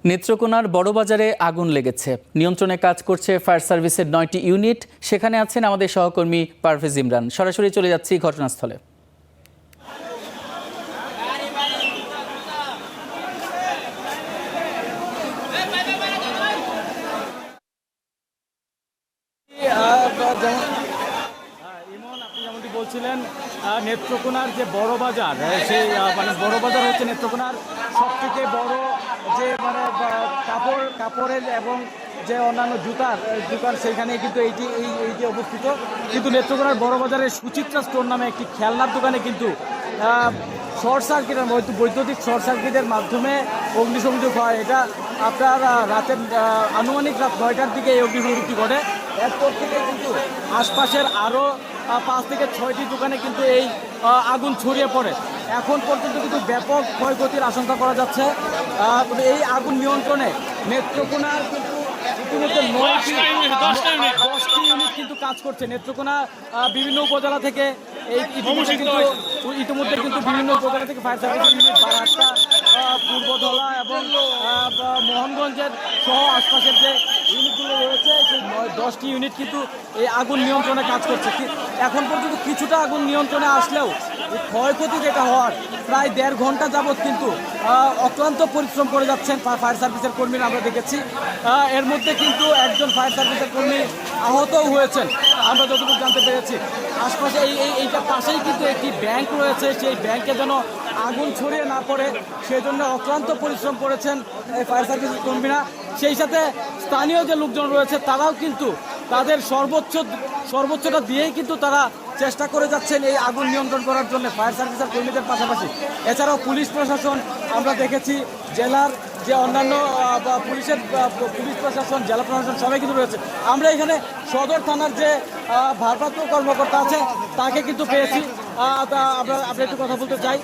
নেত্রকোনার বড়বাজারে আগুন লেগেছে। নিয়ন্ত্রণে কাজ করছে ফায়ার সার্ভিসের ৯টি ইউনিট। সেখানে আছেন আমাদের সহকর্মী পারভেজ ইমরান। সরাসরি চলে যাচ্ছি ঘটনাস্থলে। আপনি যেমনটি বলছিলেন, নেত্রকোনার যে বড় বাজার, সেই বড় বাজার হচ্ছে নেত্রকোনার সবথেকে বড় যে কাপড়ের এবং যে অন্যান্য জুতার দোকান, সেইখানে কিন্তু এইটি অবস্থিত। কিন্তু নেত্রকোনার বড় বাজারের সুচিত্রা স্টোর নামে একটি খেলনার দোকানে কিন্তু শর্ট সার্কিটের বৈদ্যুতিক শর্ট সার্কিটের মাধ্যমে অগ্নিসংযোগ হয়। এটা আপনার রাতের আনুমানিক রাত 9টার দিকে এই অগ্নিসংযোগটি ঘটে। এরপর থেকে কিন্তু আশপাশের আরও 5 থেকে 6টি দোকানে কিন্তু এই আগুন ছড়িয়ে পড়ে। এখন পর্যন্ত কিন্তু ব্যাপক ক্ষয়ক্ষতির আশঙ্কা করা যাচ্ছে। তবে এই আগুন নিয়ন্ত্রণে নেত্রকোনার কিন্তু ইতিমধ্যে 10টি ইউনিট কিন্তু কাজ করছে। নেত্রকোনা বিভিন্ন উপজেলা থেকে ইতিমধ্যে কিন্তু বিভিন্ন উপজেলা থেকে ফায়ার সার্ভিস ইউনিট বারাক্তা, পূর্বধলা এবং মোহনগঞ্জের সহ আশপাশের যে ইউনিটগুলো রয়েছে, সেই 10টি ইউনিট কিন্তু এই আগুন নিয়ন্ত্রণে কাজ করছে। এখন পর্যন্ত কিছুটা আগুন নিয়ন্ত্রণে আসলেও ক্ষয়ক্ষতি যেটা হওয়ার প্রায় 1.5 ঘন্টা যাবৎ কিন্তু অক্লান্ত পরিশ্রম করে যাচ্ছেন ফায়ার সার্ভিসের কর্মীরা, আমরা দেখেছি। এর মধ্যে কিন্তু একজন ফায়ার সার্ভিসের কর্মী আহতও হয়েছেন, আমরা যতটুকু জানতে পেরেছি। আশপাশে এইটার পাশেই কিন্তু একটি ব্যাংক রয়েছে, সেই ব্যাংকে যেন আগুন ছড়িয়ে না পড়ে সেজন্য অক্লান্ত পরিশ্রম করেছেন এই ফায়ার সার্ভিসের কর্মীরা। সেই সাথে স্থানীয় যে লোকজন রয়েছে তারাও কিন্তু তাদের সর্বোচ্চটা দিয়েই কিন্তু তারা চেষ্টা করে যাচ্ছেন এই আগুন নিয়ন্ত্রণ করার জন্য ফায়ার সার্ভিসের কর্মীদের পাশাপাশি। এছাড়াও পুলিশ প্রশাসন আমরা দেখেছি, জেলার যে অন্যান্য পুলিশ প্রশাসন, জেলা প্রশাসন সবাই কিন্তু রয়েছে। আমরা এখানে সদর থানার যে ভারপ্রাপ্ত কর্মকর্তা আছে তাকে কিন্তু পেয়েছি। আমরা একটু কথা বলতে চাই।